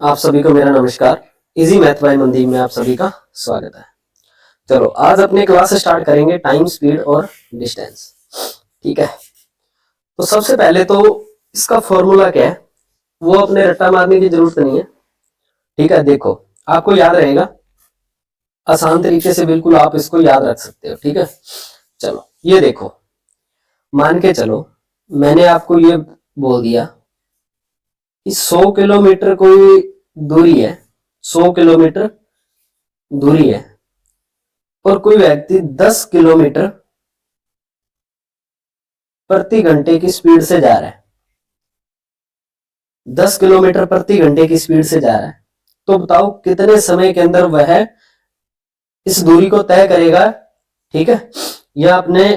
आप सभी को मेरा नमस्कार। इजी मैथ बाय मनदीप में आप सभी का स्वागत है। चलो आज अपने क्लास स्टार्ट करेंगे टाइम, स्पीड और डिस्टेंस। ठीक है, तो सबसे पहले तो इसका फॉर्मूला क्या है वो अपने रट्टा मारने की जरूरत नहीं है। ठीक है, देखो आपको याद रहेगा, आसान तरीके से बिल्कुल आप इसको याद रख सकते हो। ठीक है, चलो ये देखो, मान के चलो मैंने आपको ये बोल दिया कि 100 किलोमीटर कोई दूरी है, 100 किलोमीटर दूरी है और कोई व्यक्ति 10 किलोमीटर प्रति घंटे की स्पीड से जा रहा है, 10 किलोमीटर प्रति घंटे की स्पीड से जा रहा है। तो बताओ कितने समय के अंदर वह इस दूरी को तय करेगा। ठीक है, या अपने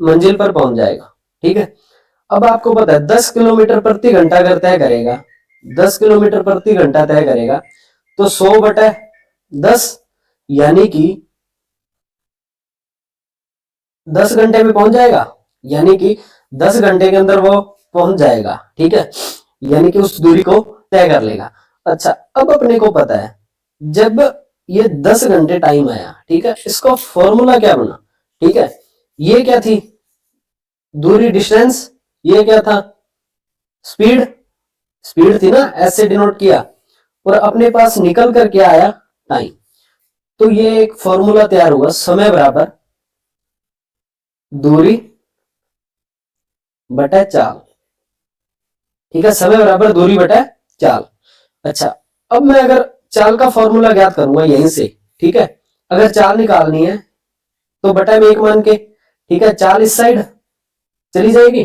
मंजिल पर पहुंच जाएगा। ठीक है, अब आपको पता है 10 किलोमीटर प्रति घंटा अगर तय करेगा, 10 किलोमीटर प्रति घंटा तय करेगा तो 100/10 यानी कि 10 घंटे में पहुंच जाएगा, यानी कि 10 घंटे के अंदर वो पहुंच जाएगा। ठीक है, यानी कि उस दूरी को तय कर लेगा। अच्छा, अब अपने को पता है जब ये 10 घंटे टाइम आया, ठीक है, इसका फॉर्मूला क्या बना। ठीक है, ये क्या थी, दूरी डिस्टेंस, ये क्या था, स्पीड, स्पीड थी ना, एस से डिनोट किया, और अपने पास निकल कर क्या आया, टाइम। तो ये एक फॉर्मूला तैयार हुआ, समय बराबर दूरी बटा चाल। ठीक है, समय बराबर दूरी बटा चाल। अच्छा, अब मैं अगर चाल का फॉर्मूला ज्ञात करूंगा यहीं से, ठीक है, अगर चाल निकालनी है तो बटा में 1 मान के, ठीक है, चाल इस साइड चली जाएगी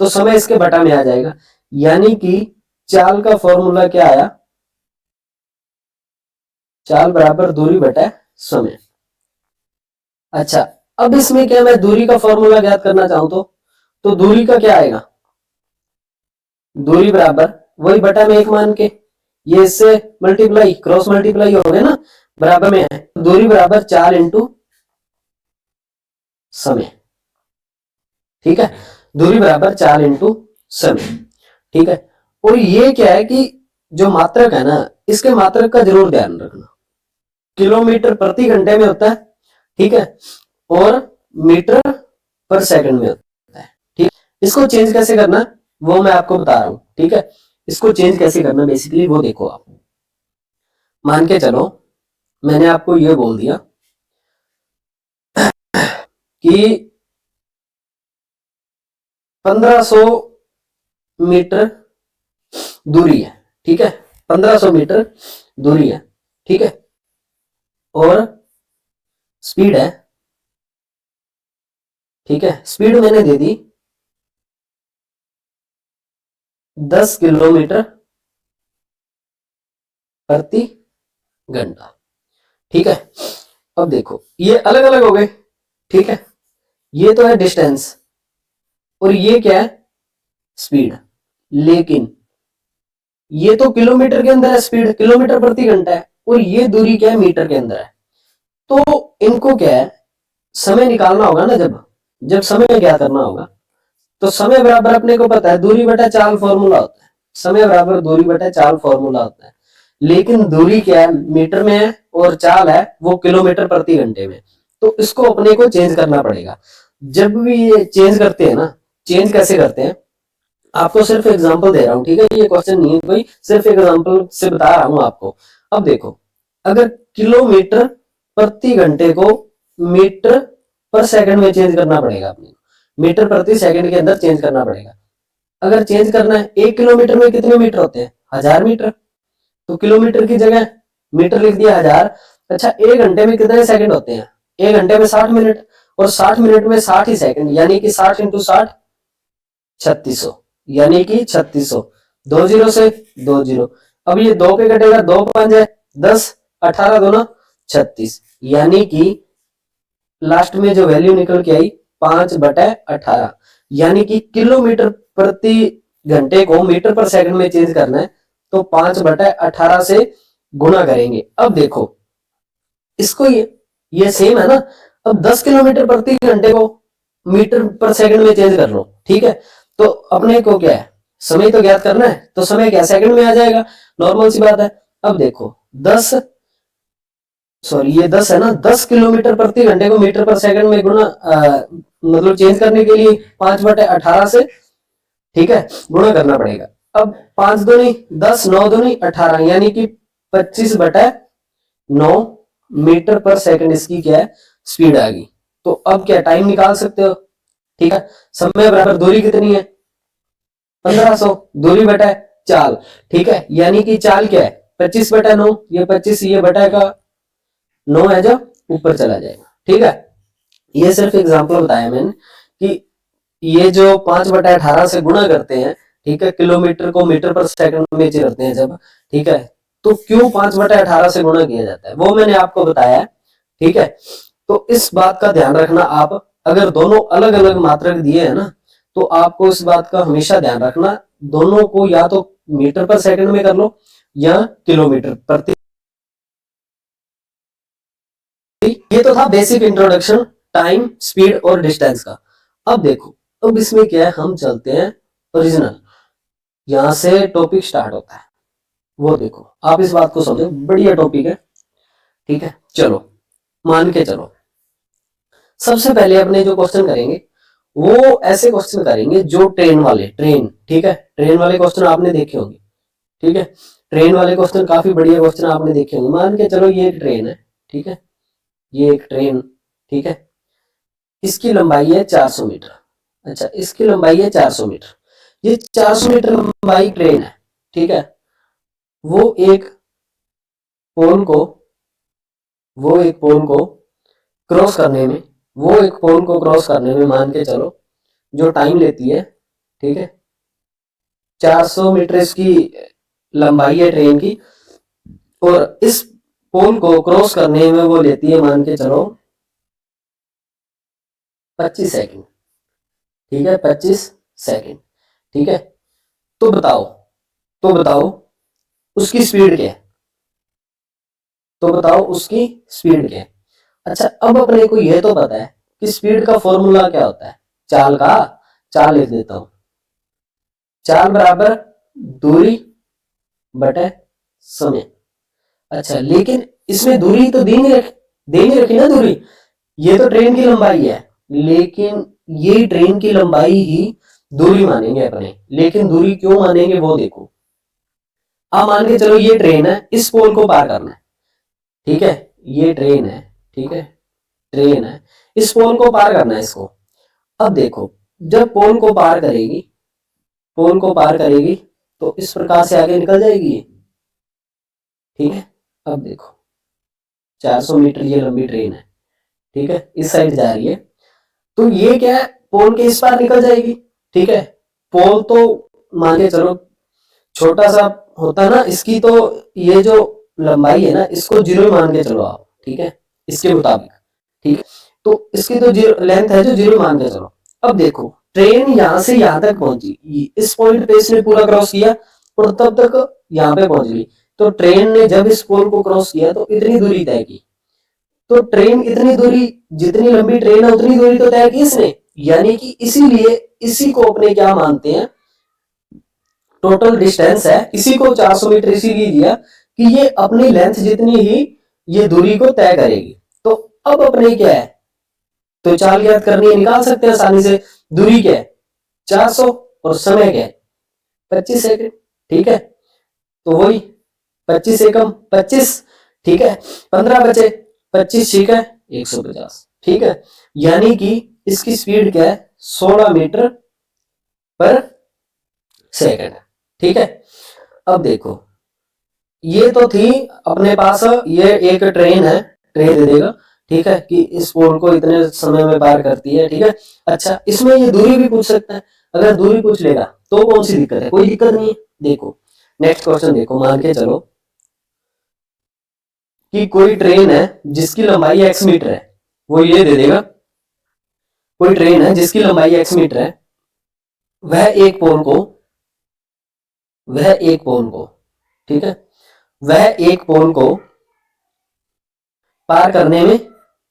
तो समय इसके बटा में आ जाएगा, यानी कि चाल का फॉर्मूला क्या आया, चाल बराबर दूरी बटा समय। अच्छा, अब इसमें क्या मैं दूरी का फॉर्मूला ज्ञात करना चाहूं तो दूरी का क्या आएगा, दूरी बराबर वही बटा में 1 मान के, ये इससे मल्टीप्लाई क्रॉस मल्टीप्लाई हो गया ना, बराबर में है, दूरी बराबर चाल इंटू समय। ठीक है, दूरी बराबर चाल इंटू समय। ठीक है, और ये क्या है कि जो मात्रक है ना, इसके मात्रक का जरूर ध्यान रखना, किलोमीटर प्रति घंटे में होता है। ठीक है, और मीटर पर सेकंड में होता है। ठीक, इसको चेंज कैसे करना वो मैं आपको बता रहा हूं। ठीक है, इसको चेंज कैसे करना बेसिकली वो देखो आप, मान के चलो मैंने आपको ये बोल दिया कि 1500 मीटर दूरी है। ठीक है, 1500 मीटर दूरी है। ठीक है, और स्पीड है, ठीक है, स्पीड मैंने दे दी 10 किलोमीटर प्रति घंटा। ठीक है, अब देखो ये अलग अलग हो गए। ठीक है, ये तो है डिस्टेंस और ये क्या है, स्पीड, लेकिन ये तो किलोमीटर के अंदर है, स्पीड किलोमीटर प्रति घंटा है, और ये दूरी क्या है, मीटर के अंदर है। तो इनको क्या है, समय निकालना होगा ना, जब जब समय क्या करना होगा, तो समय बराबर अपने को पता है दूरी बटा चाल फॉर्मूला होता है, समय बराबर दूरी बटा चाल फॉर्मूला होता है, लेकिन दूरी क्या है, मीटर में है, और चाल है वो किलोमीटर प्रति घंटे में। तो इसको अपने को चेंज करना पड़ेगा। जब भी ये चेंज करते हैं ना, चेंज कैसे करते हैं, आपको सिर्फ एग्जांपल दे रहा हूं। ठीक है, ये क्वेश्चन नहीं है कोई, सिर्फ एग्जांपल से बता रहा हूं आपको। अब देखो, अगर किलोमीटर प्रति घंटे को मीटर पर सेकंड में चेंज करना पड़ेगा अपने को, मीटर प्रति सेकंड के अंदर चेंज करना पड़ेगा। अगर चेंज करना है, 1 किलोमीटर में कितने मीटर होते हैं, 1000 मीटर, तो किलोमीटर की जगह मीटर लिख दिया 1000। अच्छा, 1 घंटे में कितने सेकंड होते हैं, 1 घंटे में 60 मिनट, और 60 मिनट में 60 ही सेकंड, यानी कि 60 इंटू 60 3600, यानी कि 3600, 2 जीरो से 2 जीरो, अब ये 2 पे कटेगा, 2 5 है 10, 18 2 36, यानी कि लास्ट में जो वैल्यू निकल के आई 5/18, यानी कि किलोमीटर प्रति घंटे को मीटर पर सेकंड में चेंज करना है तो 5/18 से गुणा करेंगे। अब देखो इसको, ये सेम है ना, अब 10 किलोमीटर प्रति घंटे को मीटर पर सेकंड में चेंज कर लो। ठीक है, तो अपने को क्या है, समय तो ज्ञात करना है, तो समय क्या सेकंड में आ जाएगा, नॉर्मल सी बात है। अब देखो 10 सॉरी ये 10 है ना, 10 किलोमीटर प्रति घंटे को मीटर पर सेकंड में गुणा मतलब चेंज करने के लिए 5/18 से, ठीक है, गुणा करना पड़ेगा। अब 5 दूनी 10, 9 दूनी 18, यानी कि 25/9 मीटर पर सेकंड इसकी क्या है, स्पीड आ गई। तो अब क्या टाइम निकाल सकते हो, ठीक है। समय बराबर दूरी कितनी है, 1500, दूरी बटा चाल, ठीक है, यानी कि चाल क्या है 25/9, ये 25 ये बटा का 9 है जो ऊपर चला जाएगा, ठीक है। ये सिर्फ एग्जांपल बताया मैंने कि ये जो 5/18 से गुणा करते हैं, ठीक है, किलोमीटर को मीटर पर सेकंड में करते हैं जब, ठीक है, तो क्यों 5/18 से गुणा किया जाता है वो मैंने आपको बताया, ठीक है। तो इस बात का ध्यान रखना, आप अगर दोनों अलग अलग मात्रक दिए हैं ना, तो आपको इस बात का हमेशा ध्यान रखना, दोनों को या तो मीटर पर सेकंड में कर लो या किलोमीटर प्रति। ये तो था बेसिक इंट्रोडक्शन टाइम, स्पीड और डिस्टेंस का। अब देखो, अब इसमें क्या है, हम चलते हैं ओरिजिनल, यहां से टॉपिक स्टार्ट होता है, वो देखो आप इस बात को समझो, बढ़िया टॉपिक है, ठीक है। चलो मान के चलो, सबसे पहले अपने जो क्वेश्चन करेंगे वो ऐसे क्वेश्चन करेंगे जो ट्रेन वाले, ट्रेन, ठीक है, ट्रेन वाले क्वेश्चन आपने देखे होंगे, ठीक है। ट्रेन वाले क्वेश्चन काफी बढ़िया क्वेश्चन आपने देखे होंगे। मान के चलो ये एक ट्रेन है, ठीक है, ये एक ट्रेन, ठीक है, इसकी लंबाई है 400 मीटर। अच्छा, इसकी लंबाई है 400 मीटर, ये 400 मीटर लंबाई ट्रेन है, ठीक है। वो एक पोल को वो एक पोल को क्रॉस करने में वो एक पोल को क्रॉस करने में मान के चलो जो टाइम लेती है, ठीक है, 400 मीटर इसकी लंबाई है ट्रेन की, और इस पोल को क्रॉस करने में वो लेती है मान के चलो 25 सेकंड, ठीक है, 25 सेकंड, ठीक है। तो बताओ उसकी स्पीड क्या है, तो बताओ उसकी स्पीड क्या है। अच्छा, अब अपने को यह तो पता है कि स्पीड का फॉर्मूला क्या होता है, चाल का, चाल लिख देता हूं, चाल बराबर दूरी बटे समय। अच्छा, लेकिन इसमें दूरी तो दे नहीं रखी ना दूरी, ये तो ट्रेन की लंबाई है, लेकिन ये ट्रेन की लंबाई ही दूरी मानेंगे अपने, लेकिन दूरी क्यों मानेंगे वो देखो। अब मान के चलो ये ट्रेन है, इस पोल को पार करना है, ठीक है, ये ट्रेन है, ठीक है, ट्रेन है, इस पोल को पार करना है इसको। अब देखो, जब पोल को पार करेगी तो इस प्रकार से आगे निकल जाएगी ये, ठीक है। अब देखो 400 मीटर ये लंबी ट्रेन है, ठीक है, इस साइड जा रही है, तो ये क्या है, पोल के इस पार निकल जाएगी, ठीक है। पोल तो मान के चलो छोटा सा होता है ना, इसकी तो ये जो लंबाई है ना, इसको जीरो मान के चलो आप, ठीक है, इसके मुताबिक, ठीक है। तो इसकी तो जीरो लेंथ है जो जीरो मान के चलो। अब देखो ट्रेन यहां से यहां तक पहुंची, इस पॉइंट पे इसने पूरा क्रॉस किया और तब तक यहाँ पे पहुंच गई। तो ट्रेन ने जब इस पोल को क्रॉस किया तो इतनी दूरी तय की, तो ट्रेन इतनी दूरी, जितनी लंबी ट्रेन है उतनी दूरी तो तय की इसने, यानी कि इसीलिए इसी को अपने क्या मानते हैं, टोटल डिस्टेंस है, इसी को 400 मीटर इसीलिए दिया कि ये अपनी लेंथ जितनी ही ये दूरी को तय करेगी। तो अब अपने क्या है, तो चाल ज्ञात करनी है, निकाल सकते हैं आसानी से। दूरी क्या है 400 और समय क्या है 25 सेकंड, ठीक है। तो वही 25 एकम 25, ठीक है, 15 बचे 25, ठीक है, 150, ठीक है, यानी कि इसकी स्पीड क्या है 16 मीटर पर सेकंड, ठीक है। अब देखो ये तो थी अपने पास, ये एक ट्रेन है, ट्रेन दे देगा, ठीक है, कि इस पोल को इतने समय में पार करती है, ठीक है। अच्छा, इसमें ये दूरी भी पूछ सकता है, अगर दूरी पूछ लेगा तो कौन सी दिक्कत है, कोई दिक्कत नहीं है। देखो नेक्स्ट क्वेश्चन देखो, मान के चलो कि कोई ट्रेन है जिसकी लंबाई x मीटर है, वो ये दे देगा, कोई ट्रेन है जिसकी लंबाई x मीटर है, वह एक पोल को वह एक पोल को ठीक है, वह एक पोल को पार करने में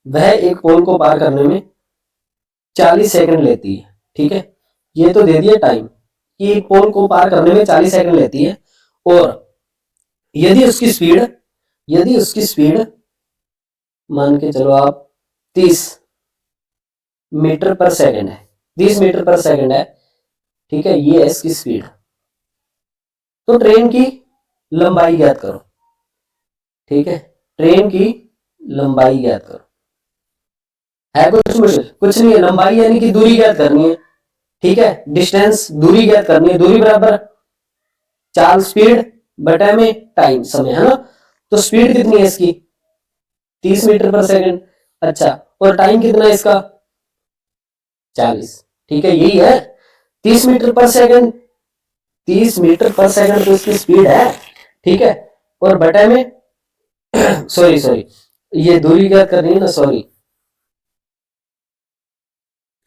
वह एक पोल को पार करने में 40 सेकंड लेती है, ठीक है। ये तो दे दिया टाइम। कि एक पोल को पार करने में 40 सेकंड लेती है, और यदि उसकी स्पीड मान के चलो आप 30 मीटर पर सेकंड है, 30 मीटर पर सेकंड है, ठीक है, ये है इसकी स्पीड। तो ट्रेन की लंबाई ज्ञात करो, ठीक है, ट्रेन की लंबाई ज्ञात करो। है कुछ मुश्किल? कुछ नहीं है, लंबाई यानी कि दूरी ज्ञात करनी है, ठीक है, डिस्टेंस दूरी ज्ञात करनी है, दूरी बराबर चाल स्पीड बटा में टाइम समय, है ना। तो स्पीड कितनी है इसकी? 30 मीटर पर सेकंड। अच्छा, और टाइम कितना है इसका? 40। ठीक है, यही है 30 मीटर पर सेकंड, 30 मीटर पर सेकंड तो इसकी स्पीड है, ठीक है, और बटा में सॉरी ये दूरी क्या करनी है ना, सॉरी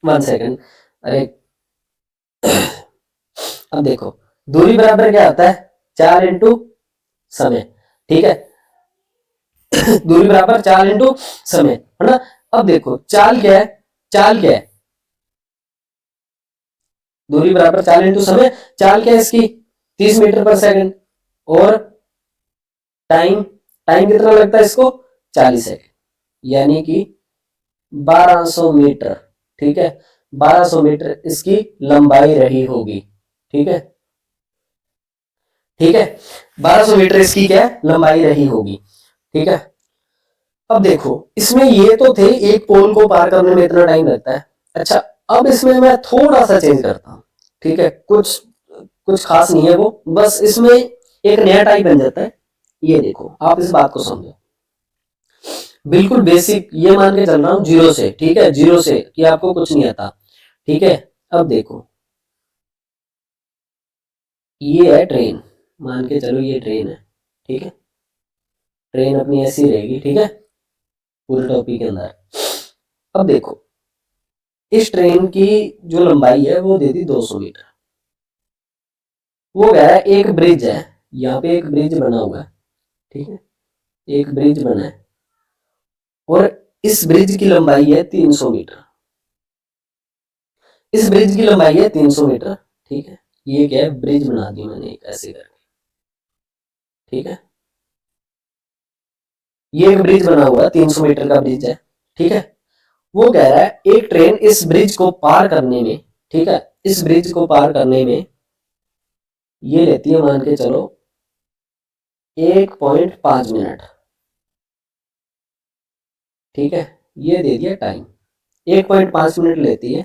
1 सेकंड, अरे अब देखो दूरी बराबर क्या होता है? 4 इंटू समय, ठीक है दूरी बराबर 4 इंटू समय, है ना। अब देखो चाल क्या है? चाल क्या है? दूरी बराबर 4 इंटू समय, चाल क्या है इसकी? 30 मीटर पर सेकंड, और टाइम टाइम कितना लगता है इसको? 40 सेकंड, यानी कि 1200 मीटर, ठीक है, 1200 मीटर इसकी लंबाई रही होगी, ठीक है, ठीक है, 1200 मीटर इसकी क्या है? लंबाई रही होगी, ठीक है। अब देखो इसमें ये तो थे एक पोल को पार करने में इतना टाइम लगता है। अच्छा, अब इसमें मैं थोड़ा सा चेंज करता हूं, ठीक है, कुछ कुछ खास नहीं है वो, बस इसमें एक नया टाइप बन जाता है। ये देखो आप इस बात को समझो, बिल्कुल बेसिक, ये मान के चल रहा हूं जीरो से, ठीक है, जीरो से कि आपको कुछ नहीं आता, ठीक है। अब देखो ये है ट्रेन, मान के चलो ये ट्रेन है, ठीक है, ट्रेन अपनी ऐसी रहेगी, ठीक है, पूरे टॉपिक के अंदर। अब देखो इस ट्रेन की जो लंबाई है वो दे दी 200 मीटर। वो कह रहा है एक ब्रिज है, यहाँ पे एक ब्रिज बना हुआ है, ठीक है, एक ब्रिज बना है, और इस ब्रिज की लंबाई है 300 मीटर, इस ब्रिज की लंबाई है 300 मीटर, ठीक है। ये क्या है? ब्रिज बना दी मैंने एक ऐसे करके, ठीक है, ये एक ब्रिज बना हुआ है, 300 मीटर का ब्रिज है, ठीक है। वो कह रहा है एक ट्रेन इस ब्रिज को पार करने में, ठीक है, इस ब्रिज को पार करने में ये लेती है मान के चलो 1.5 मिनट, ठीक है, ये दे दिया टाइम, 1.5 मिनट लेती है।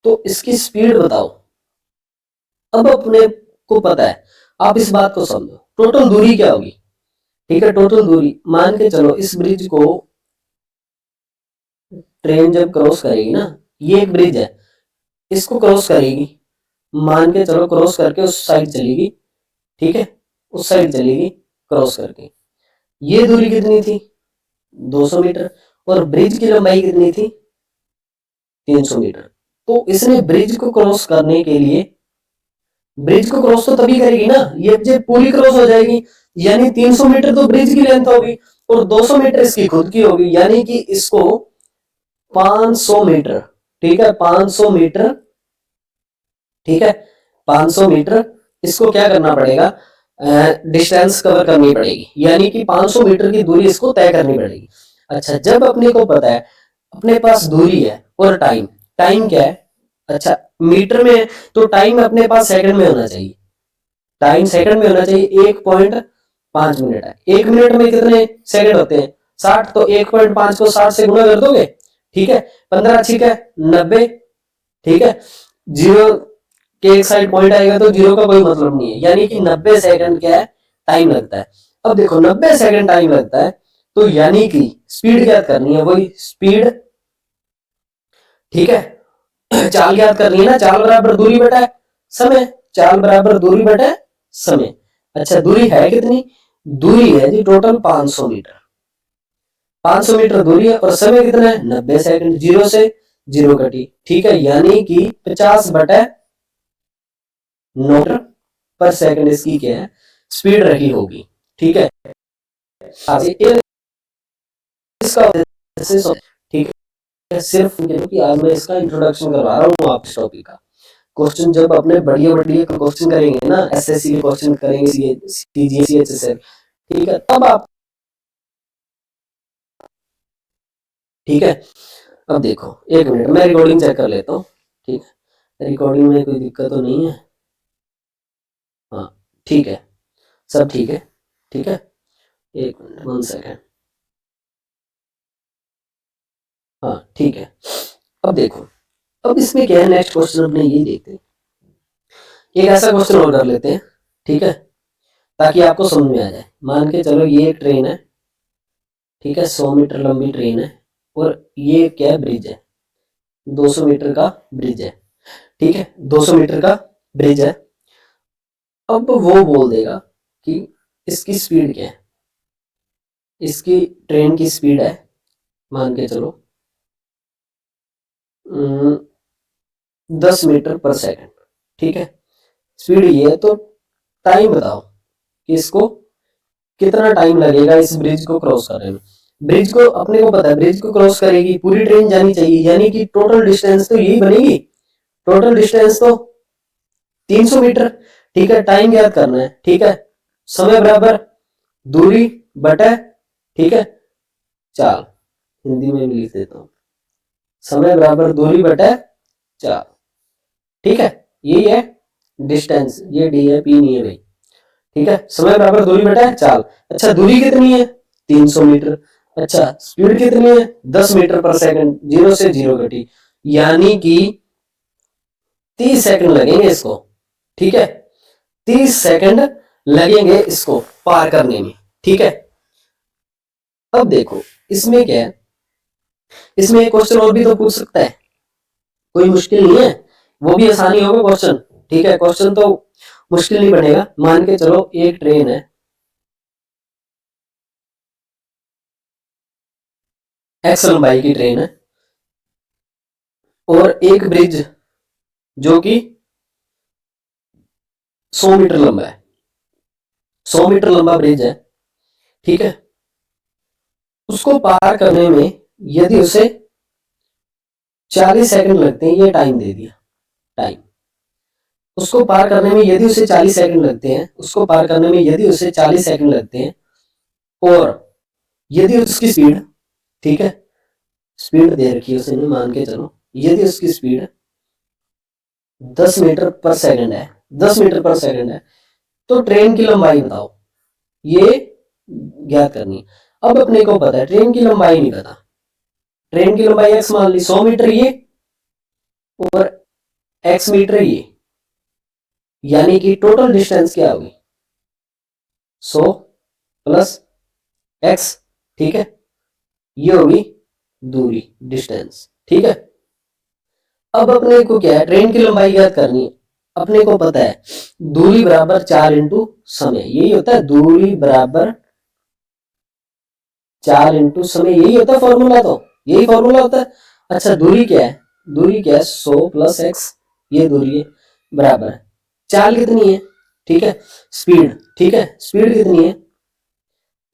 तो इसकी स्पीड बताओ। अब अपने को पता है, आप इस बात को समझो, टोटल दूरी क्या होगी, ठीक है, टोटल दूरी मान के चलो इस ब्रिज को ट्रेन जब क्रॉस करेगी ना, ये एक ब्रिज है, इसको क्रॉस करेगी, मान के चलो क्रॉस करके उस साइड चलेगी, ठीक है, उस साइड चलेगी क्रॉस करके, ये दूरी कितनी थी? 200 मीटर, और ब्रिज की लंबाई कितनी थी? 300 मीटर। तो इसने ब्रिज को क्रॉस करने के लिए, ब्रिज को क्रॉस तो तभी करेगी ना, ये जब पूरी क्रॉस हो जाएगी, यानी 300 मीटर तो ब्रिज की लेंथ होगी, और 200 मीटर इसकी खुद की होगी, यानी कि इसको 500 मीटर, ठीक है, 500 मीटर, ठीक है, 500 मीटर इसको क्या करना पड़ेगा? डिस्टेंस कवर करनी पड़ेगी, यानी कि 500 मीटर की दूरी इसको तय करनी पड़ेगी। अच्छा, जब अपने को पता है अपने पास दूरी है और टाइम, टाइम क्या है? अच्छा, मीटर में तो टाइम अपने पास सेकंड में होना चाहिए, टाइम सेकंड में होना चाहिए, 1.5 मिनट है, 1 मिनट में कितने सेकंड होते हैं? 60, तो 1.5 को 60 से गुणा कर दोगे, ठीक है, 15 ठीक है, 90, ठीक है, जीरो के एक साइड पॉइंट आएगा तो जीरो का कोई मतलब नहीं है, यानी कि 90 सेकंड क्या है? टाइम लगता है। अब देखो 90 सेकंड टाइम लगता है, तो यानी कि स्पीड ज्ञात करनी है, वही स्पीड, ठीक है, चाल ज्ञात करनी है ना, चाल बराबर दूरी बटा समय, चाल बराबर दूरी बटा समय। अच्छा, दूरी है कितनी? दूरी है जी टोटल 500 मीटर, 500 मीटर दूरी है, और समय कितना है? 90 सेकंड, जीरो से जीरो कटी, ठीक है, यानी कि 50 बटा 9 मीटर पर सेकंड इसकी क्या है? स्पीड रही होगी, ठीक है। इसका ठीक है, सिर्फ कि आज मैं इसका इंट्रोडक्शन करवा रहा हूँ आप इस टॉपिक का, क्वेश्चन जब अपने बढ़िया बढ़िया क्वेश्चन करेंगे ना, एसएससी के क्वेश्चन करेंगे, सीजीएसई एचएसएल, ठीक है, तब आप, ठीक है। अब देखो, एक मिनट मैं रिकॉर्डिंग चेक कर लेता हूँ, ठीक है, रिकॉर्डिंग में कोई दिक्कत तो नहीं है? हाँ, ठीक है, सब ठीक है, ठीक है, एक मिनट, 1 सेकेंड। हाँ, ठीक है। अब देखो, अब इसमें क्या है, नेक्स्ट क्वेश्चन अपने ये देखते हैं, एक ऐसा क्वेश्चन और कर लेते हैं, ठीक है, ताकि आपको समझ में आ जाए। मान के चलो ये एक ट्रेन है, ठीक है, 100 मीटर लंबी ट्रेन है, और ये क्या है, ब्रिज है, 200 मीटर का ब्रिज है, ठीक है, 200 मीटर का ब्रिज है। अब वो बोल देगा कि इसकी स्पीड क्या है, इसकी ट्रेन की स्पीड है, मान के चलो 10 मीटर पर सेकंड, ठीक है, स्पीड ये है। तो टाइम बताओ कि इसको कितना टाइम लगेगा इस ब्रिज को क्रॉस करने में। ब्रिज को अपने को पता है, ब्रिज को क्रॉस करेगी पूरी ट्रेन जानी चाहिए, यानी कि टोटल डिस्टेंस तो यही बनेगी, टोटल डिस्टेंस तो 300 मीटर, ठीक है। टाइम ज्ञात करना है, ठीक है, समय बराबर दूरी बटे, ठीक है, चाल, हिंदी में भी लिख देता हूं, समय बराबर दूरी बटे चाल, ठीक है, यही है डिस्टेंस, ये डी है, पी नहीं है भाई, ठीक है, समय बराबर दूरी बटे चाल। अच्छा, दूरी कितनी है, 300 मीटर। अच्छा, स्पीड कितनी है, 10 मीटर पर सेकंड, 0 से 0 घटी, यानी कि 30 सेकंड लगेंगे इसको, ठीक है, 30 सेकंड लगेंगे इसको पार करने में, ठीक है। अब देखो, इसमें क्या है, इसमें एक क्वेश्चन और भी तो पूछ सकता है, कोई मुश्किल नहीं है, वो भी आसानी होगा क्वेश्चन, ठीक है, क्वेश्चन तो मुश्किल नहीं बनेगा। मान के चलो एक ट्रेन है, एक्स लंबाई की ट्रेन है, और एक ब्रिज जो कि 100 मीटर लंबा है, 100 मीटर लंबा ब्रिज है, ठीक है, उसको पार करने में यदि उसे 40 सेकंड लगते हैं, ये टाइम दे दिया, टाइम, उसको पार करने में यदि उसे 40 सेकंड लगते हैं, उसको पार करने में यदि उसे 40 सेकंड लगते हैं, और यदि उसकी स्पीड, ठीक है, स्पीड दे रखी है उसने, मान के चलो यदि उसकी स्पीड 10 मीटर पर सेकंड है, 10 मीटर पर सेकंड है, तो ट्रेन की लंबाई बताओ, ये ज्ञात करनी है। अब अपने को पता है ट्रेन की लंबाई नहीं पता, ट्रेन की लंबाई एक्स मान ली, 100 मीटर ये, और एक्स मीटर ये, यानी कि टोटल डिस्टेंस क्या होगी, 100 प्लस एक्स, ठीक है, ये होगी दूरी, डिस्टेंस, ठीक है। अब अपने को क्या है, ट्रेन की लंबाई ज्ञात करनी है। अपने को पता है दूरी बराबर 4 इंटू समय, यही होता है, दूरी बराबर 4 इंटू समय, यही होता है फॉर्मूला, तो यही फॉर्मूला होता है। अच्छा, दूरी क्या है, दूरी क्या है, 100 प्लस एक्स, ये दूरी है, बराबर है चाल कितनी है, ठीक है, स्पीड, ठीक है, स्पीड कितनी है,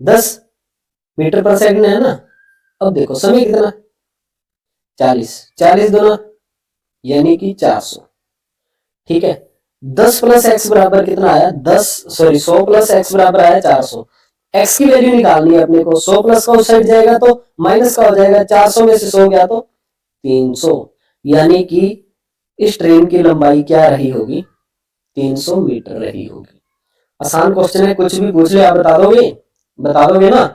10 मीटर पर सेकंड है ना। अब देखो समय कितना, 40, 40 दूना यानी कि 400, ठीक है। 10 प्लस एक्स बराबर कितना आया, 10 सॉरी 100 प्लस एक्स बराबर आया 400। एक्स की वैल्यू निकालनी है अपने को, 100 प्लस का उस साइड जाएगा तो माइनस का हो जाएगा, 400 में से 100 गया तो 300, यानी कि इस ट्रेन की लंबाई क्या रही होगी, 300 मीटर रही होगी। आसान क्वेश्चन है, कुछ भी पूछ ले आप बता दोगे ना।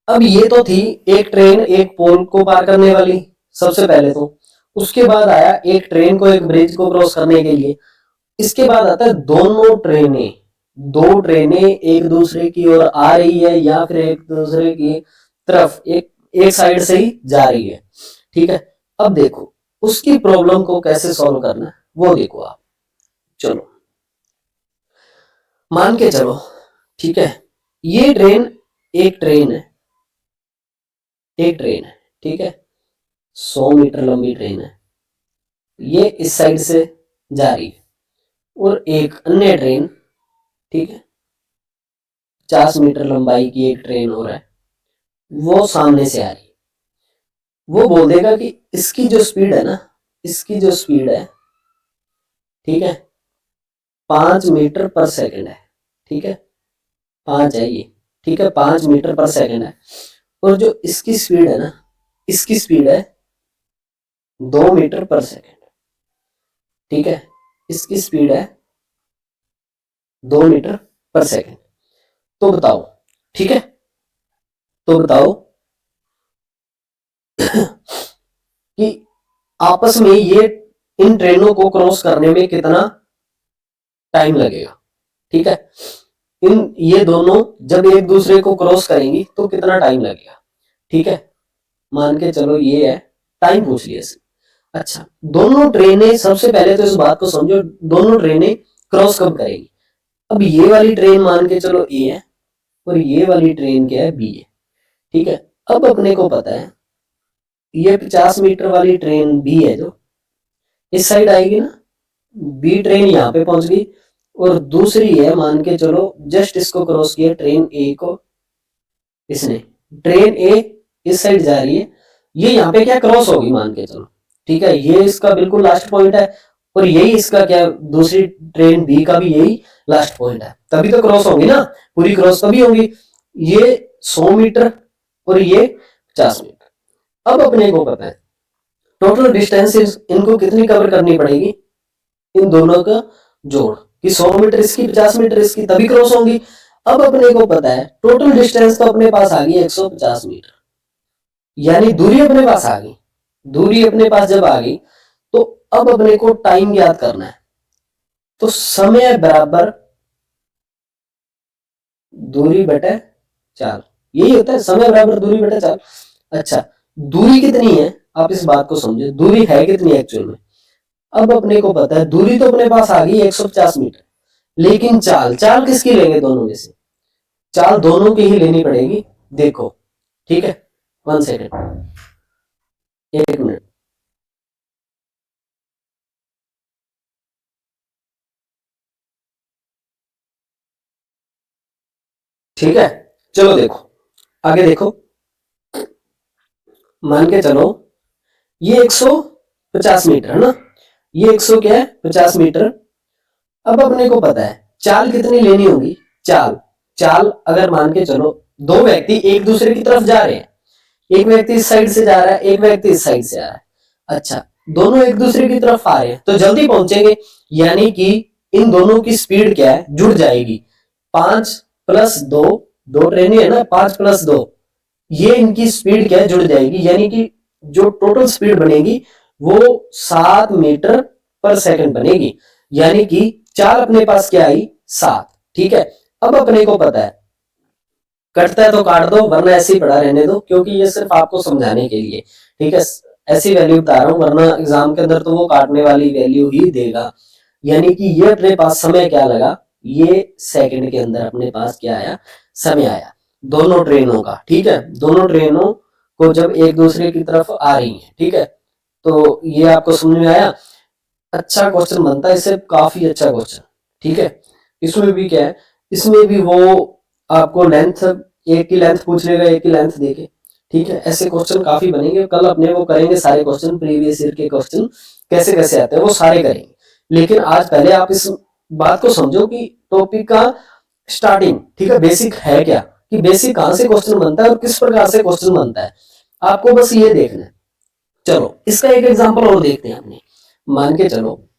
अब ये तो थी एक ट्रेन एक पोल को पार करने वाली, सबसे पहले तो, उसके बाद आया एक ट्रेन को एक ब्रिज को क्रॉस करने के लिए, इसके बाद आता है दोनों ट्रेनें, दो ट्रेनें एक दूसरे की ओर आ रही है या फिर एक दूसरे की तरफ एक एक साइड से ही जा रही है, ठीक है। अब देखो उसकी प्रॉब्लम को कैसे सॉल्व करना है वो देखो आप, चलो मान के चलो, ठीक है, ये ट्रेन एक ट्रेन है, एक ट्रेन है, ठीक है, 100 मीटर लंबी ट्रेन है, ये इस साइड से जा रही है, और एक अन्य ट्रेन, ठीक है, 50 मीटर लंबाई की एक ट्रेन और है, वो सामने से आ रही है। वो बोल देगा कि इसकी जो स्पीड है ना, इसकी जो स्पीड है ठीक है, 5 मीटर पर सेकंड है, ठीक है, 5 है ये, ठीक है, 5 मीटर पर सेकंड है। और जो इसकी स्पीड है ना, इसकी स्पीड है 2 मीटर पर सेकंड, ठीक है, इसकी स्पीड है 2 मीटर पर सेकंड। तो बताओ, ठीक है, तो बताओ कि आपस में ये इन ट्रेनों को क्रॉस करने में कितना टाइम लगेगा, ठीक है, इन ये दोनों जब एक दूसरे को क्रॉस करेंगी तो कितना टाइम लगेगा, ठीक है, मान के चलो ये है, टाइम पूछ लिया इसने। अच्छा, दोनों ट्रेनें, सबसे पहले तो इस बात को समझो, दोनों ट्रेनें क्रॉस कब करेंगी। अब ये वाली ट्रेन मान के चलो ए है और ये वाली ट्रेन क्या है, बी है, ठीक है। अब अपने को पता है ये 50 मीटर वाली ट्रेन बी है जो इस साइड आएगी ना, बी ट्रेन यहाँ पे पहुंच गई, और दूसरी है मान के चलो जस्ट इसको क्रॉस किया ट्रेन ए को, इसने ट्रेन ए इस साइड जा रही है, ये यहाँ पे क्या क्रॉस होगी मान के चलो, ठीक है, ये इसका बिल्कुल लास्ट पॉइंट है, और यही इसका क्या, दूसरी ट्रेन बी का भी यही लास्ट पॉइंट है, तभी तो क्रॉस होगी ना, पूरी क्रॉस तभी होगी। ये 100 मीटर और ये 50 मीटर। अब अपने को पता है टोटल डिस्टेंस इनको कितनी कवर करनी पड़ेगी, इन दोनों का जोड़, कि 100 मीटर इसकी 50 मीटर इसकी, तभी क्रॉस होंगी। अब अपने को पता है टोटल डिस्टेंस तो अपने पास आ गई 150 मीटर, यानी दूरी अपने पास आ गई। दूरी अपने पास जब आ गई तो अब अपने को टाइम याद करना है, तो समय बराबर दूरी बटे चाल, यही होता है, समय बराबर दूरी बटे चाल। अच्छा, दूरी कितनी है आप इस बात को समझे, दूरी है कितनी एक्चुअल में। अब अपने को पता है दूरी तो अपने पास आ गई 150 मीटर, लेकिन चाल, चाल किसकी लेंगे दोनों में से, चाल दोनों की ही लेनी पड़ेगी। देखो, ठीक है, 1 सेकेंड, 1 मिनट। ठीक है, चलो देखो, आगे देखो, मान के चलो ये 150 मीटर है ना, ये 100 क्या है 50 मीटर। अब अपने को पता है चाल कितनी लेनी होगी, चाल, चाल अगर मान के चलो दो व्यक्ति एक दूसरे की तरफ जा रहे हैं, एक व्यक्ति इस साइड से जा रहा है, एक व्यक्ति इस साइड से आ रहा है, अच्छा, दोनों एक दूसरे की तरफ आ रहे हैं तो जल्दी पहुंचेंगे, यानी कि इन दोनों की स्पीड क्या है, जुड़ जाएगी। 5+2, दो ट्रेनें है ना, 5+2, ये इनकी स्पीड क्या है, जुड़ जाएगी, यानी कि जो टोटल स्पीड बनेगी वो 7 मीटर पर सेकंड बनेगी, यानी कि चाल अपने पास क्या आई, 7, ठीक है। अब अपने को पता है कटता है तो काट दो, वरना ऐसे ही पड़ा रहने दो, क्योंकि ये सिर्फ आपको समझाने के लिए, ठीक है, ऐसी वैल्यू बता रहा हूं, वरना एग्जाम के अंदर तो वो काटने वाली वैल्यू ही देगा। यानी कि ये अपने पास समय क्या लगा, ये सेकंड के अंदर अपने पास क्या आया, समय आया दोनों ट्रेनों का, ठीक है, दोनों ट्रेनों को जब एक दूसरे की तरफ आ रही है, ठीक है, तो ये आपको समझ में आया। अच्छा क्वेश्चन बनता है इससे, काफी अच्छा क्वेश्चन, ठीक है। इसमें भी क्या है, इसमें भी वो आपको लेंथ, एक की लेंथ पूछ लेगा, एक की लेंथ देके, ठीक है, ऐसे क्वेश्चन काफी बनेंगे। कल अपने वो करेंगे सारे क्वेश्चन, प्रीवियस ईयर के क्वेश्चन कैसे कैसे आते हैं वो सारे करेंगे, लेकिन आज पहले आप इस बात को समझो कि टॉपिक का स्टार्टिंग, ठीक है, बेसिक है क्या, कि बेसिक कहां से क्वेश्चन बनता है और किस प्रकार से क्वेश्चन बनता है, आपको बस ये देखना है। चलो इसका एक एग्जांपल और देखते हैं अपने, मान के चलो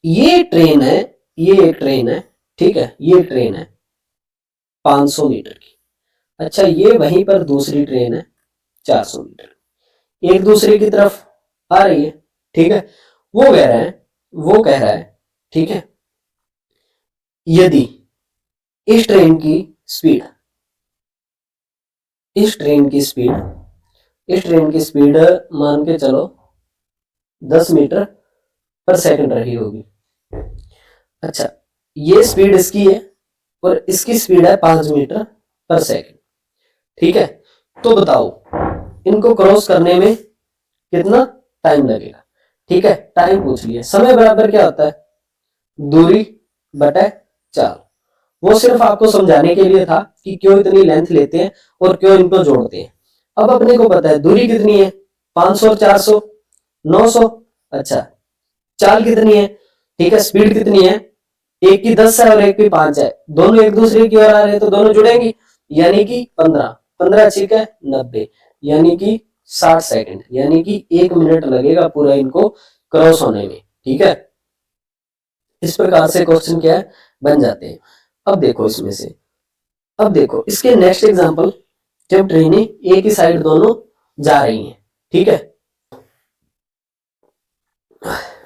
ये ट्रेन है, ये एक ट्रेन है, ठीक है, ये ट्रेन है 500 मीटर की। अच्छा, ये वहीं पर दूसरी ट्रेन है 400 मीटर, एक दूसरे की तरफ आ रही है, ठीक है। वो कह रहा है, वो कह रहा है, ठीक है, यदि इस ट्रेन की स्पीड, इस ट्रेन की स्पीड, इस ट्रेन की स्पीड मान के चलो 10 मीटर पर सेकंड रही होगी। अच्छा, ये स्पीड इसकी है और इसकी स्पीड है 5 मीटर पर सेकंड, ठीक है। तो बताओ इनको क्रॉस करने में कितना टाइम लगेगा, ठीक है, टाइम पूछ लिया। समय बराबर क्या होता है, दूरी बटे चाल, वो सिर्फ आपको समझाने के लिए था कि क्यों इतनी लेंथ लेते हैं और क्यों इनको जोड़ते हैं। अब अपने को पता है दूरी कितनी है, 500 और 400 900। अच्छा, चाल कितनी है, ठीक है, स्पीड कितनी है, एक की 10 है और एक की 5 है, दोनों एक दूसरे की ओर आ रहे हैं तो दोनों जुड़ेंगी, यानी कि 15, 15 ठीक है 90, यानी कि 60 सेकंड, यानी कि 1 मिनट लगेगा पूरा इनको क्रॉस होने में। ठीक है, इस प्रकार से क्वेश्चन क्या है बन जाते हैं। अब देखो इसमें से, अब देखो इसके नेक्स्ट एग्जांपल, जब ट्रेनें एक ही साइड दोनों जा रही हैं। ठीक है,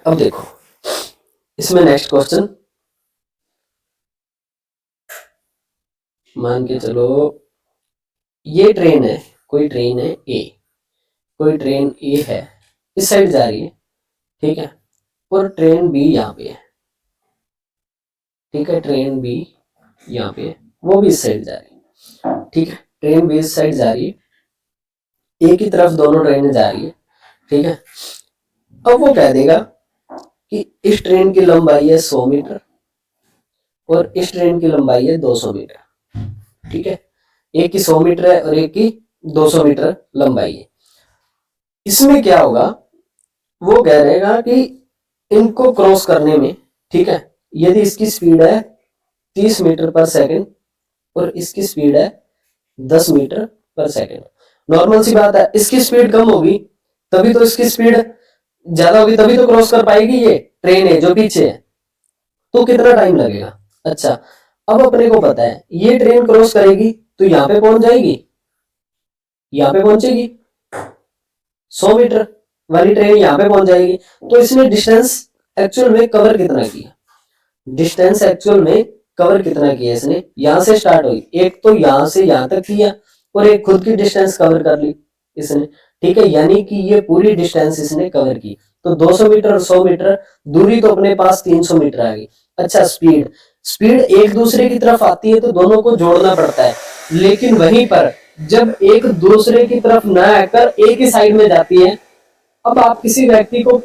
अब देखो इसमें नेक्स्ट क्वेश्चन, मान के चलो ये ट्रेन है, कोई ट्रेन है ए, कोई ट्रेन ए है, इस साइड जा रही है। ठीक है, और ट्रेन बी यहाँ पे है। ठीक है, ट्रेन बी यहाँ पे है, वो भी इस साइड जा रही है। ठीक है, ट्रेन बी इस साइड जा रही है, एक ही तरफ दोनों ट्रेनें जा रही है। ठीक है, अब वो कह देगा कि इस ट्रेन की लंबाई है 100 मीटर और इस ट्रेन की लंबाई है 200 मीटर। ठीक है, एक की 100 मीटर है और एक की 200 मीटर लंबाई है। इसमें क्या होगा, वो कह रहेगा कि इनको क्रॉस करने में, ठीक है, यदि इसकी स्पीड है 30 मीटर पर सेकंड और इसकी स्पीड है 10 मीटर पर सेकंड, नॉर्मल सी बात है, इसकी स्पीड कम होगी तभी तो इसकी स्पीड ज्यादा होगी, तभी तो क्रॉस कर पाएगी ये ट्रेन है जो पीछे है। तो कितना टाइम लगेगा। अच्छा, अब अपने को पता है ये ट्रेन क्रॉस करेगी तो यहाँ पे पहुंच जाएगी, यहाँ पे पहुंचेगी, 100 मीटर वाली ट्रेन यहाँ पे पहुंच जाएगी। तो इसने डिस्टेंस एक्चुअल में कवर कितना किया, डिस्टेंस एक्चुअल में कवर कितना किया इसने, यहां से स्टार्ट हुई, एक तो यहां से यहां तक किया और एक खुद की डिस्टेंस कवर कर ली इसने। ठीक है, यानी कि ये पूरी डिस्टेंस इसने कवर की। तो 200 मीटर और 100 मीटर दूरी तो अपने पास 300 मीटर आ गई। अच्छा, स्पीड, स्पीड एक दूसरे की तरफ आती है तो दोनों को जोड़ना पड़ता है, लेकिन वहीं पर जब एक दूसरे की तरफ न आकर एक ही साइड में जाती है, अब आप किसी व्यक्ति को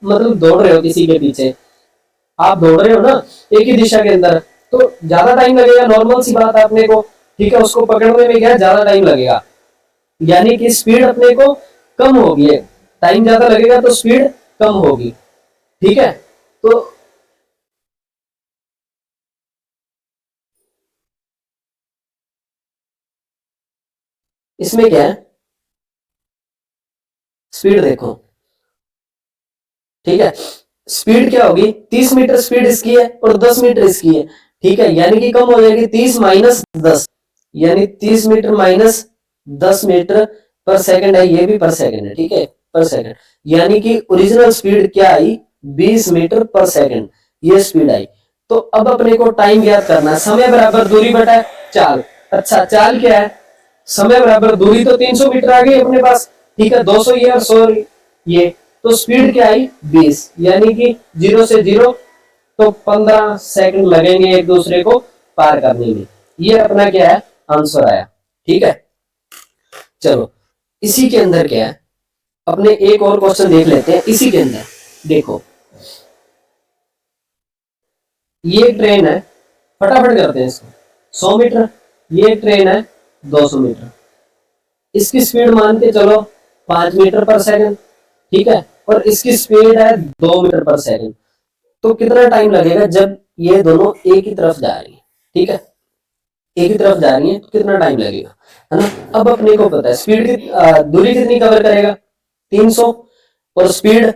मतलब दौड़ रहे हो किसी के पीछे, आप दौड़ रहे हो ना एक ही दिशा के अंदर, तो ज्यादा टाइम लगेगा, नॉर्मल सी बात है अपने को। ठीक है, उसको पकड़ने में क्या ज्यादा टाइम लगेगा, यानी कि स्पीड अपने को कम होगी, टाइम ज्यादा लगेगा तो स्पीड कम होगी। ठीक है, तो इसमें क्या है, स्पीड देखो। ठीक है, स्पीड क्या होगी, 30 मीटर स्पीड इसकी है और 10 मीटर इसकी है। ठीक है, यानी कि कम हो जाएगी 30 माइनस 10, यानी 30 मीटर माइनस 10 मीटर पर सेकंड है, ये भी पर सेकंड है। ठीक है, पर सेकंड, यानी कि ओरिजिनल स्पीड क्या आई, 20 मीटर पर सेकंड, ये स्पीड आई। तो अब अपने को टाइम याद करना है, समय बराबर दूरी बटा चाल। अच्छा, चाल क्या है, समय बराबर दूरी, तो 300 मीटर आ गई अपने पास। ठीक है, 200 ये और 100 ये, तो स्पीड क्या आई 20, यानी कि 0 से 0, तो 15 सेकंड लगेंगे एक दूसरे को पार करने में। ये अपना क्या है आंसर आया। ठीक है, चलो इसी के अंदर क्या है, अपने एक और क्वेश्चन देख लेते हैं। इसी के अंदर देखो, ये ट्रेन है, फटाफट करते हैं इसको, 100 मीटर, ये ट्रेन है 200 मीटर, इसकी स्पीड मान के चलो 5 मीटर पर सेकंड। ठीक है, और इसकी स्पीड है 2 मीटर पर सेकंड। तो कितना टाइम लगेगा जब ये दोनों एक ही तरफ जा रही है। ठीक है, एक ही तरफ जा रही है तो कितना टाइम लगेगा, है ना। अब अपने को पता है स्पीड की दूरी कितनी कवर करेगा, 300, और स्पीड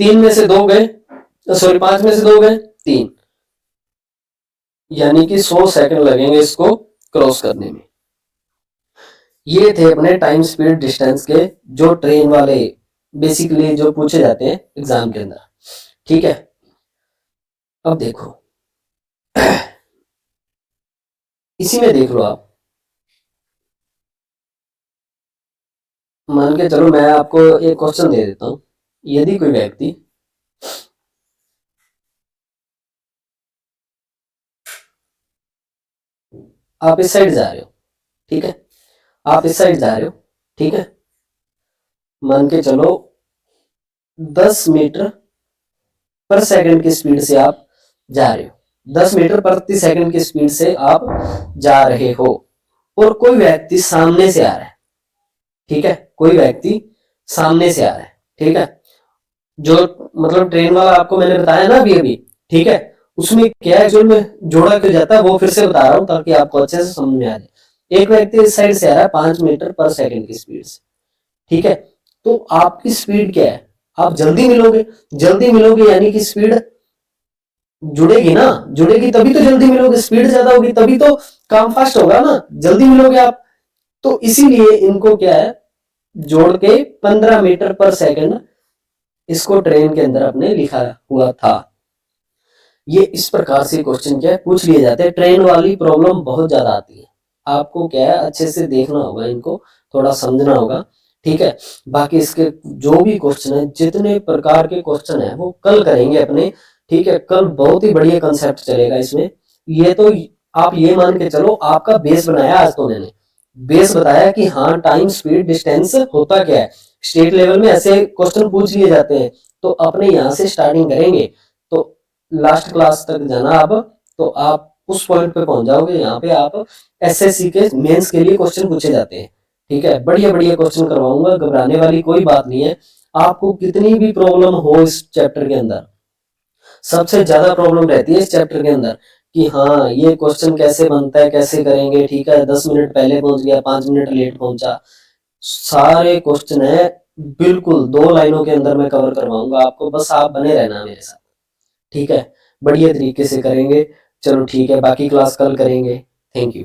3 में से 2 गए, सॉरी 5 में से 2 गए 3, यानी कि 100 सेकंड लगेंगे इसको क्रॉस करने में। ये थे अपने टाइम स्पीड डिस्टेंस के जो ट्रेन वाले बेसिकली जो पूछे जाते हैं एग्जाम के अंदर। ठीक है, अब देखो इसी में देख लो आप, मान के चलो मैं आपको एक क्वेश्चन दे देता हूं, यदि कोई व्यक्ति आप इस साइड जा रहे हो, ठीक है, आप इस साइड जा रहे हो, ठीक है, मान के चलो 10 मीटर पर सेकंड की स्पीड से आप जा रहे हो, 10 मीटर प्रति सेकंड की स्पीड से आप जा रहे हो, और कोई व्यक्ति सामने से आ रहा है। ठीक है, कोई व्यक्ति सामने से आ रहा है। ठीक है, जो मतलब ट्रेन वाला आपको मैंने बताया ना अभी अभी ठीक है। उसमें क्या एक्चुअल में जोड़ा क्यों जाता है वो फिर से बता रहा हूं ताकि आपको अच्छे से समझ में आ जाए। एक व्यक्ति इस साइड से आ रहा है 5 मीटर पर सेकंड की स्पीड से, ठीक है। तो आपकी स्पीड क्या है, आप जल्दी मिलोगे, जल्दी मिलोगे यानी कि स्पीड जुड़ेगी ना, जुड़ेगी तभी तो जल्दी मिलोगे, स्पीड ज्यादा होगी तभी तो काम फास्ट होगा ना, जल्दी मिलोगे आप। तो इसीलिए इनको क्या है जोड़ के 15 मीटर पर सेकंड इसको ट्रेन के अंदर अपने लिखा हुआ था। ये इस प्रकार से क्वेश्चन क्या है पूछ लिए जाते हैं। ट्रेन वाली प्रॉब्लम बहुत ज्यादा आती है, आपको क्या है अच्छे से देखना होगा, इनको थोड़ा समझना होगा, ठीक है। बाकी इसके जो भी क्वेश्चन है, जितने प्रकार के क्वेश्चन है वो कल करेंगे अपने, ठीक है। कल बहुत ही बढ़िया कंसेप्ट चलेगा इसमें। ये तो आप ये मान के चलो आपका बेस बनाया आज तो मैंने, बेस बताया कि हाँ टाइम स्पीड डिस्टेंस होता क्या है। स्टेट लेवल में ऐसे क्वेश्चन पूछ लिए जाते हैं, तो अपने यहाँ से स्टार्टिंग करेंगे तो लास्ट क्लास तक जाना आप, तो आप उस पॉइंट पे पहुंच जाओगे। यहाँ पे आप एसएससी के मेंस के लिए क्वेश्चन पूछे जाते हैं, ठीक है। बढ़िया बढ़िया क्वेश्चन करवाऊंगा, घबराने वाली कोई बात नहीं है। आपको कितनी भी प्रॉब्लम हो इस चैप्टर के अंदर, सबसे ज्यादा प्रॉब्लम रहती है इस चैप्टर के अंदर कि हाँ ये क्वेश्चन कैसे बनता है, कैसे करेंगे, ठीक है। 10 मिनट पहले पहुंच गया, 5 मिनट लेट पहुंचा, सारे क्वेश्चन है बिल्कुल 2 लाइनों के अंदर मैं कवर करवाऊंगा आपको, बस आप बने रहना मेरे साथ, ठीक है। बढ़िया तरीके से करेंगे। चलो ठीक है, बाकी क्लास कल करेंगे। Thank you.